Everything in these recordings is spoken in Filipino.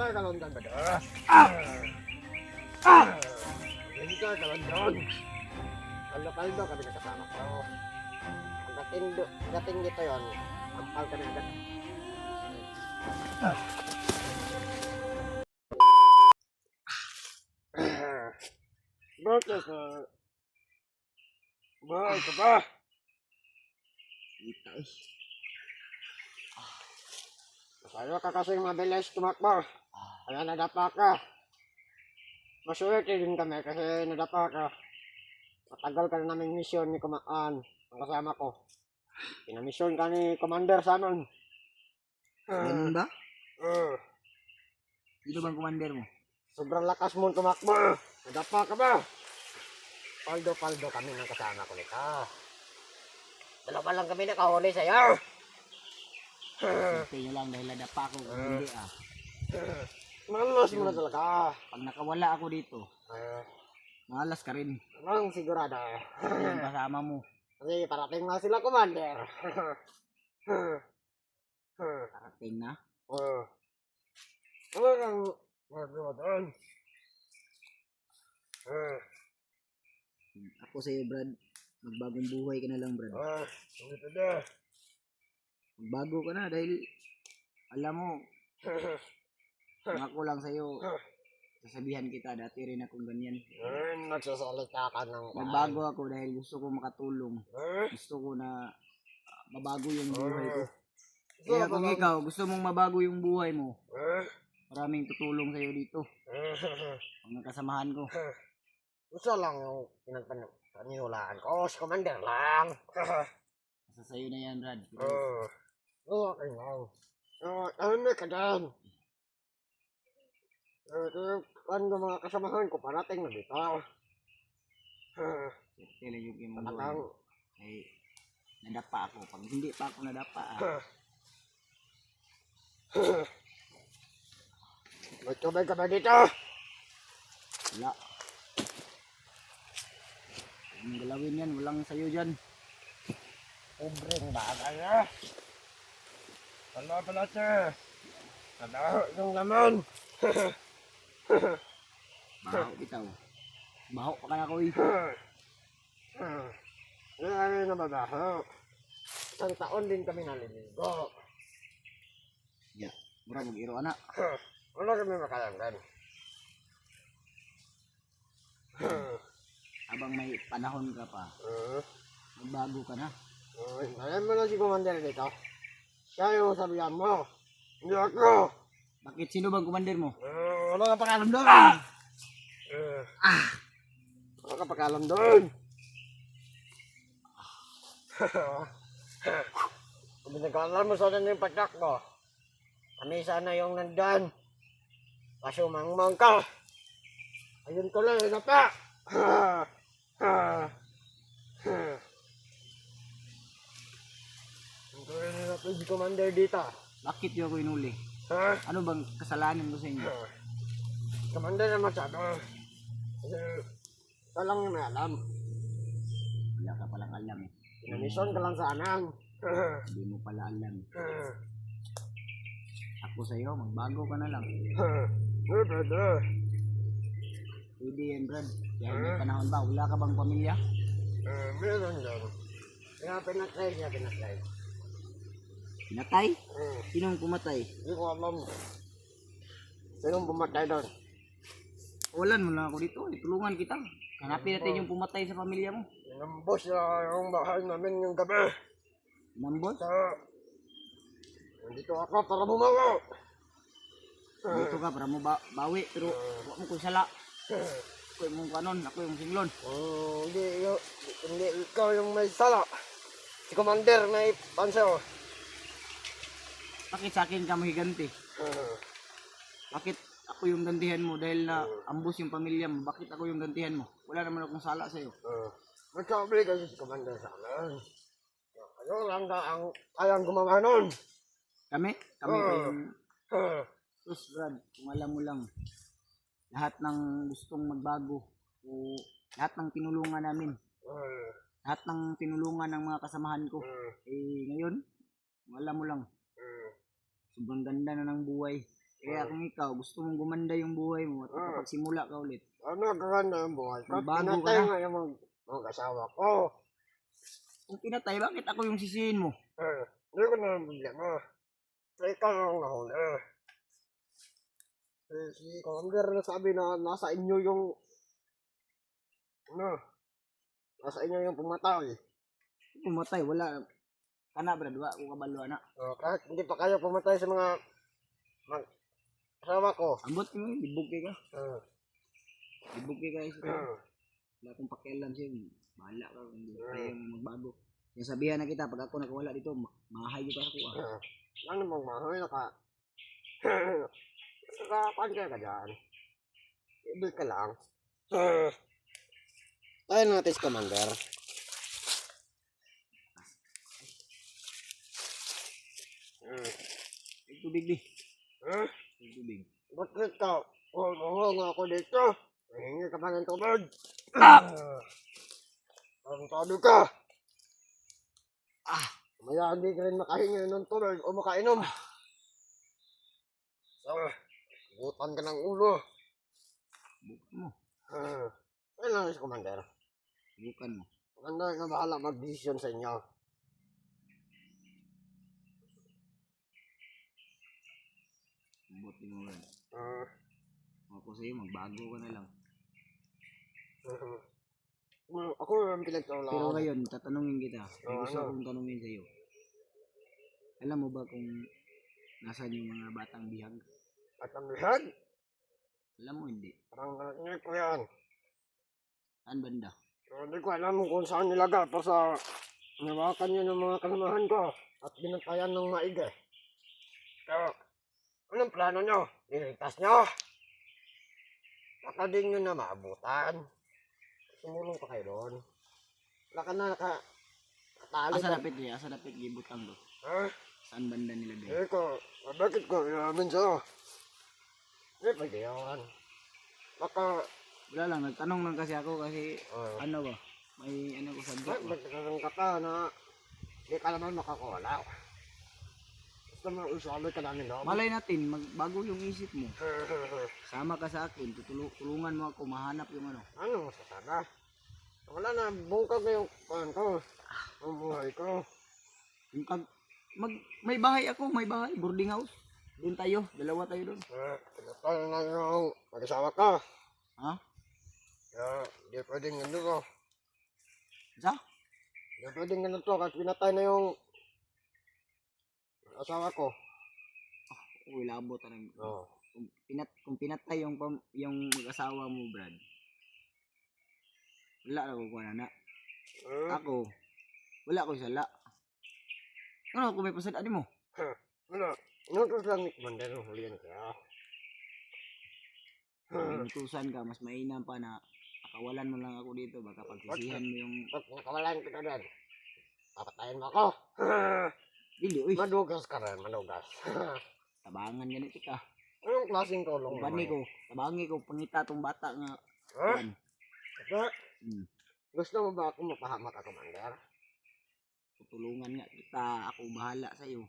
ka kalondan ba doon? Hindi ka kalondan. Kaldo-kaldo kami nakasama ko. Ang dating dito yun, ampal kami agad. Bakit ka? Bahay ka ba? Kita eh. Masayo ka kasing mabilis tumakbo. Kaya nadapa ka. Maswerte din kami kasi nadapa ka. Matagal ka na naming misyon ni Kumaan, ang kasama ko. Pinamisyon ka ni Commander sa amin. Ganun ba? Uh, Sino bang commander mo? Sobrang lakas mo tumakbo. Nadapa ka ba? Paldo-paldo kami ng kasama ko nito. Dalawa lang kami nakahuli sa'yo. Siyempre nyo lang dahil nadapa ako kung hindi ah. Malas mo na talaga. Pag nakawala ako dito, malas ka rin. Anong sigurado? Kasi yung kasama mo. Kasi parating na sila, Commander. Parating na. Ano kang magawa doon? Ako sa'yo Brad, magbagong buhay ka na lang Brad. Ito na. Magbago ka na dahil alam mo, ako lang sa'yo, sasabihan kita, dati rin akong ganyan. Nagsasalita ka ng Magbago ako dahil gusto ko makatulong. Gusto ko na mabago yung buhay ko. Kaya kung ikaw, gusto mong mabago yung buhay mo, maraming tutulong sa'yo dito. Ang kasamahan ko. Gusto lang yung pinagpanihulaan ko. Si Commander lang. Nasa sa'yo na yan Brad. Okay lang. Ano ka dyan? Ano mga kasamahan ko parating na dito? Swerte lang yung kimong Talagang ay nadapa ako. Pag hindi pa ako nadapa may tubig ka ba dito? wala. Ang galawin yan, walang sayo dyan. Pobreng bagay ah. Wala pala sir. Nadaho yung laman. Baho bitaw. Baho pa ka na ko eh. Ano na mabaho? Isang taon din kami naliligo. Ya, mura mag-iro anak. Wala kami makalangan. Habang may panahon ka pa, magbago ka na. Alam mo na si Commander dito. Siya yung sabihan mo. Hindi ako. Bakit? Sino bang commander mo? Wala ka pakalam doon. Wala ka pakalam doon. Kung binagalan mo sana yung patak mo, kami sana yung nandyan. Kaso mangmang ka. Ayun ko lang, na pa. Hintuin nila po si Commander dito. Bakit yung ako inuli? Ha? Ano bang kasalanan ko sa inyo? Commander na masyado. Kasi ito lang yung may alam. Wala ka palang alam eh. Pinamisyon ka lang sa anang. Hindi mo pala alam. Ako sa'yo, magbago ka na lang. Pwede. Pwede yan Brad. Kaya may panahon ba? Wala ka bang pamilya? Meron lang. Kaya pinatry niya, pinatry. Pinatay? Sinong pumatay? Hindi ko alam. Sinong pumatay doon? Walan mo lang ako dito. Tulungan kita. Hanapin natin yung pumatay sa pamilya mo. Inambos na yung bahay namin yung gabi. Nambos? So, nandito ako para bumago. Dito ka para mo bawi. Pero huwag mo kong sala. Ako yung kanon. Ako yung singlon. Hindi ikaw yung may sala. Si Commander may panso. Bakit sa akin ka mahiganti? Bakit ako yung gantihan mo dahil na ambos yung pamilya mo? Bakit ako yung gantihan mo? Wala naman akong sala sa'yo. Magkabili kasi si Commander sa amin. Ano lang na ang kayang gumawa nun. Kami pa yung... Sus Brad, kung alam mo lang, lahat ng gustong magbago o lahat ng tinulungan namin, lahat ng tinulungan ng mga kasamahan ko, ngayon, kung alam mo lang, sobrang ganda na ng buhay. Kaya kung ikaw, gusto mong gumanda yung buhay mo at makapagsimula ka ulit. Ano gaganda ang buhay ko? Magbago ka Pinatay na. nga yung mga asawa ko. Kung pinatay, bakit ako yung sisihin mo? Hindi ko na problema. So, ikaw ang nahuna. Si Commander na sabi na nasa inyo yung ano, nasa inyo yung pumatay. Pumatay, wala. Kana, brad, wala ko kabalo na. Kahit hindi pa kayo pumatay sa mga asawa ko. Ambot mo, ibugay ka. Uh, Ibugay ka isa. Wala akong pakialam sa'yo. Bahala ka kung hindi kaya mo magbago. Yung sabihan na kita, pag ako nakawala dito, mahay ka sa kuha. ano mong mahoy nakapansya ka dyan. Ibig ka lang. Tayo natin si Commander. Tubig di. Tubig. Bakit ka? Nga ako dito. Hingi ka pa ng tubig. Ang sabi ka. Maya hindi ka rin makahingi ng tubig o makainom. Butan ka ng ulo. Bukan mo. Ayun lang si Commander. Bukan mo. Commander na bahala mag-decision sa inyo. Ambot mo brad. Ako sa'yo, magbago ka na lang. Ako yung pinagtawala. Pero ngayon, tatanungin kita. May gusto ano? akong tanungin sa'yo. Alam mo ba kung nasan yung mga batang bihag? At ang bihag, Alam mo hindi. parang narinig ko yan. Saan banda? So, hindi ko alam kung saan nilagay pa sa nawakan niyo ng mga kasamahan ko at binantayan ng maigi. So, anong plano nyo? Niligtas nyo? Baka din nyo na maabutan. Sumulong pa kayo doon. Wala ka na nakatali Asa ka. dapit niya? Asa dapit gibutang do? Ha? Saan banda nilagay? Eh ko, bakit ko ilamin sa'yo? Eh, pwede yan. Baka, Wala lang, nagtanong lang kasi ako kasi ano ba? May ano ko subject ba? magkakaroon ka pa na di ka naman makakawala. Gusto mo usabi ka namin doon? Malay natin, magbago yung isip mo. Sama ka sa akin, tulungan mo ako mahanap yung ano. Ano masasabi? Wala na, bungkag na yung pan ko. Ang buhay ko. Yung may bahay ako, may bahay, boarding house. Doon tayo, dalawa tayo doon. Pinatay na yung mag-asawa ka. Ha? Kaya, di pwedeng ganito ko. Sa? Di pwedeng ganito kasi pinatay na yung asawa ko. Uy, labo tarang. Oo. Kung pinatay yung mag-asawa mo, Brad. Wala ako kuha na. Ako, wala ko sala. Ano kung may pasadaan mo? Ano? Inutos lang ni Commander ng hulihan kaya. Inutusan ka, mas mainam pa na pakawalan mo lang ako dito. Baka pagsisihan mo yung... Pag nakawalan kita doon, papatayin mo ako. Dili, uy. Madugas ka rin, madugas. Tabangan ganito ka. Anong klaseng tulong Bani ko, tabangi ko, pangita tong bata nga. Ha? Yan. Ito? Hmm. Gusto mo ba ako mapahamak ka, Commander? Tutulungan nga kita. Ako bahala sa'yo.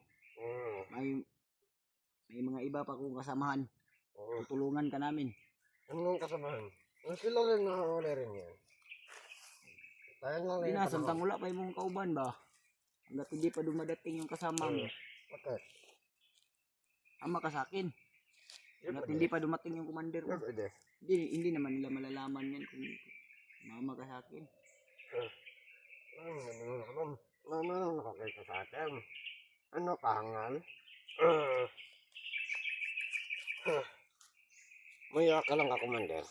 May mga iba pa kong kasamahan. Tutulungan ka namin. Anong kasamahan? Sila rin nakahuli rin yan. Tayo lang Hindi rin na, samtang wala pa yung kauban ba? Hanggat hindi pa dumadating yung kasama mo. Okay. Ama ka sa akin. Hanggat hindi pa dumating yung commander mo. Pwede. Hindi naman nila malalaman yan kung mama ka sa akin. Ano nakakita sa atin? Ano kahangal? Maya ka lang ka, Commander.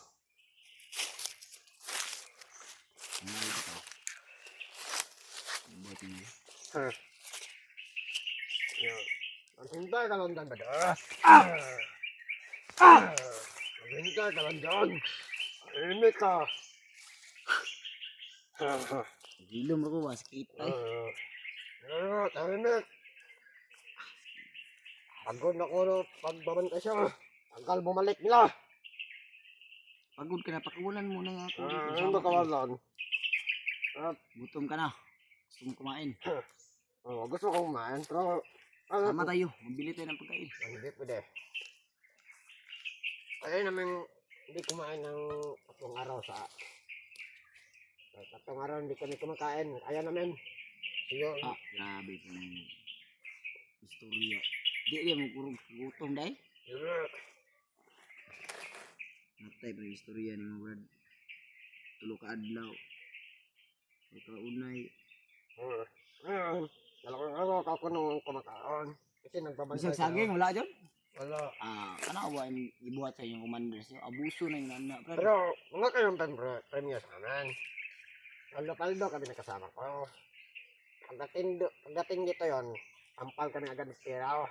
Ano ito? Ang buti niya. Maghintay ka lang dyan, bada. Maghintay ka lang dyan. Imik ka. Gilom ako ba? Sakit ay. Tahimik. Pagod na ko pagbabantay siya. Hanggal bumalik nila. Pagod ka na, pakawalan mo na nga ako. Ano ba kawalan? Gutom ka na. Gusto mo kumain. Gusto ko kumain, pero... Sama tayo. Mabili tayo ng pagkain. Hindi pwede. Kasi namin hindi kumain ng 3 araw sa... 3 araw hindi kami kumakain. Kaya namin. Yun. Ah, grabe kung istorya. Di rin mo kurong gutom dahil. Yun. Matay pa istorya ni mo Brad. Tulo ka adlaw. Pagkaunay. Ngayon, 2 araw ako nung kumakaon. Kasi nagbabantay Bisag saging, wala dyan? Wala. Ah, kanawa yung ibuhat sa inyong commander. So, abuso na yung nana. Brad. Pero, mga kayong premyo sa amin. Paldo kami nakasama ko. Pagdating dito yon, ampal kami agad ng tiraw.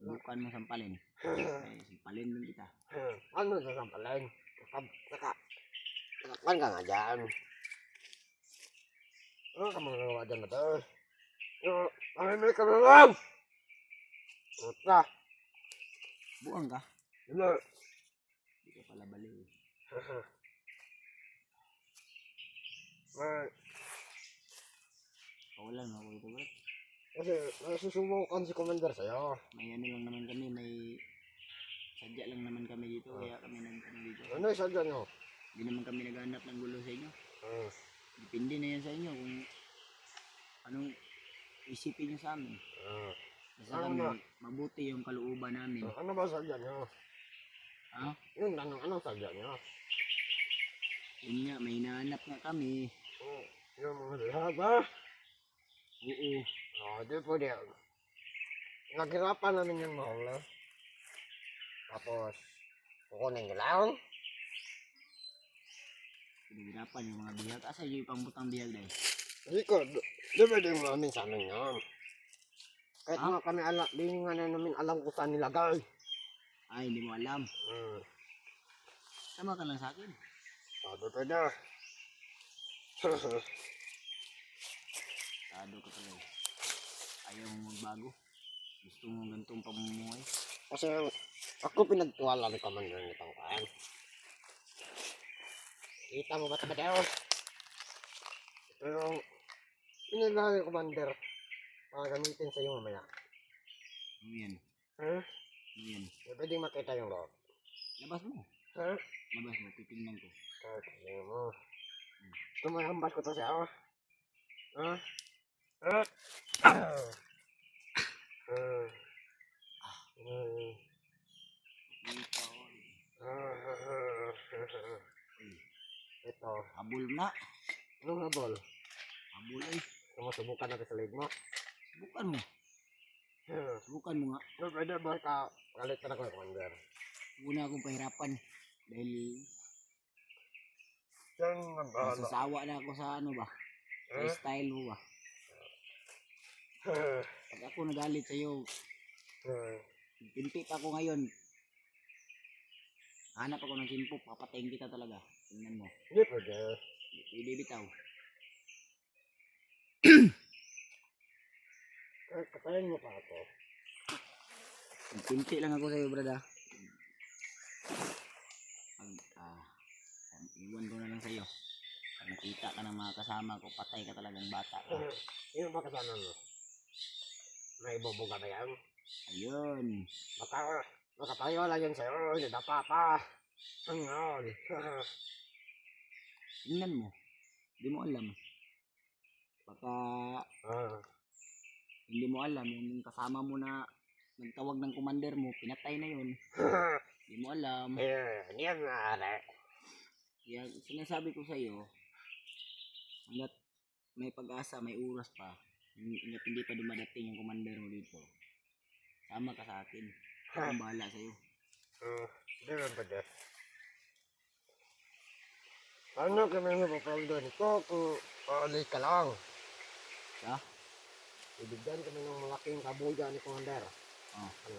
Bukan mo sampalin. Ay, sampalin din kita. Ano sa sampalin? Nakakuan ka nga dyan. Ano ka mga gawa dyan na to? May kalalang! Uta! Buang ka. Hindi. Hindi ka pala baliw. Kawalan ako ito Brad. Kasi nasusubukan si Commander sa'yo. May ano lang naman kami, may sadya lang naman kami dito, kaya kami nagtanong dito. Ano yung sadya nyo? Hindi naman kami naghanap ng gulo sa inyo. Hmm. Depende na yan sa inyo kung anong isipin nyo sa amin. Basta Ano kami, ba? mabuti yung kalooban namin. Ano ba sadya nyo? Ha? Yun lang, anong sadya nyo? Yun nga, may hinahanap nga kami. Yung mga lahat ba? Oo. Di pwede. Naghirapan namin yung mahal. Tapos, kukunin nyo lang. Pinahirapan yung mga bihag. Asa yung pangbutang bihag dahil? Hindi ko, di pwede yung namin sa amin yan. Kahit Ah? nga kami di nga na namin alam kung saan nilagay. Ay, hindi mo alam. Sama ka lang sa akin. Di pwede. Tado ka talaga. Ayaw mong magbago. Gusto mo ganitong pamumuhay. Kasi ako pinagtuwala ni Commander nitong kaan. Kita mo ba ito ba daw? Ito yung pinaglaga ni Commander para gamitin sa iyo mamaya. Ano yan? Huh? Ano yan? Pwede makita yung loob. Labas mo. Huh? Labas mo. Titingnan ko. Tingnan mo. Gusto mo hambas ko to siya, oh? Ha? Ha? Ito. Ito. Habol na. Anong habol? Habol ay. Sumusubukan natin sa leg mo. Subukan mo. Subukan mo nga. No, pwede ba ka kalit ka na ko, Commander? Una akong pahirapan. Dahil Yan ang bahala. nasasawa na ako sa ano ba. Sa style mo ba. Pag ako nagalit sa'yo, pimpit ako ngayon. Hanap ako ng simpok, papatayin kita talaga. Tingnan mo. Hindi pwede. Pwede bitaw. Katayin mo pa ako. Pinti lang ako sa'yo, brada. Iwan ko na lang sa'yo. Pag nakita ka ng mga kasama ko, patay ka talagang bata ka. Sino ba kasama mo? May ibubuga ba yan? Ayun. Baka tayo lang yan sa'yo. Hindi dapa pa. Hangol. Tingnan mo. Hindi mo alam. Baka hindi mo alam. Yung kasama mo na nagtawag ng commander mo, pinatay na yun. Hindi mo alam. Hindi yan maaari. Kaya sinasabi ko sa'yo, hanggat may pag-asa, may oras pa, hanggat hindi pa dumadating yung commander mo dito, sama ka sa akin. Akong bahala sa'yo. Hindi man pwede. Paano kami mapapaldo nito kung paalis ka lang? Ha? Ibigyan kami ng malaking kabuya ni Commander.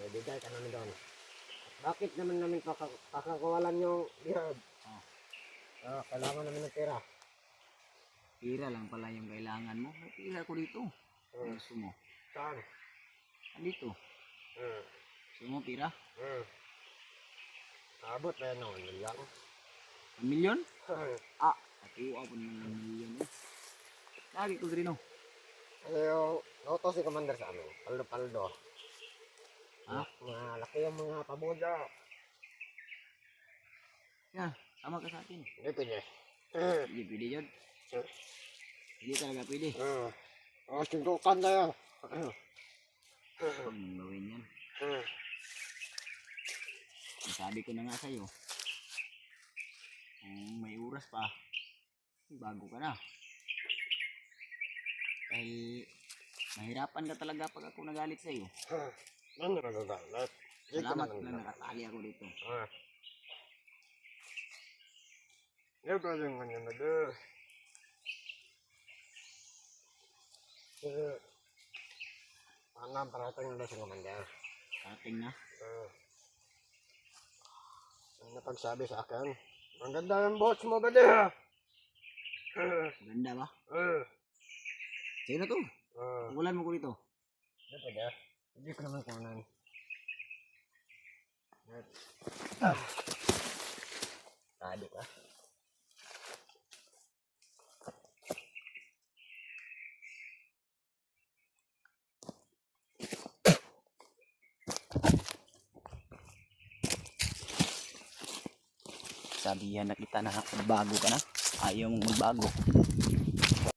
Ibigay ka namin doon. Bakit naman namin pakakawalan yung bihag? Kailangan namin ng pera. Pira lang pala yung kailangan mo. May pira ko dito. Ano gusto mo? Saan? Andito. Gusto mo pira? Abot na yan ng 1 milyon. 1 milyon? Natuwa po naman ng 1 milyon. Lagi ko rin oh. Ano yung nautos si Commander sa amin? Paldo-paldo. Ha? Malaki yung mga pabuya. Yan, sama ka sa akin. Hindi pwede. Hindi pwede yun. Hindi talaga pwede. Suntukan tayo. Huwag mong gawin yan. Sabi ko na nga sa'yo. Kung may oras pa, bago ka na. Dahil mahirapan ka talaga pag ako nagalit sa'yo. Ano nagagalit? Salamat na nakatali ako dito. Hindi pwede yung ganyan na doon. Ano, parating na sa commander. Parating na. Ang napagsabi sa akin. Ang ganda yung boss mo ba diya? Ganda ba? Sa'yo na to. Pukulan mo ko dito. Hindi pwede. Hindi ko naman kunan. Tado ka. Sabihan na kita na magbago ka na. Ayaw mong magbago.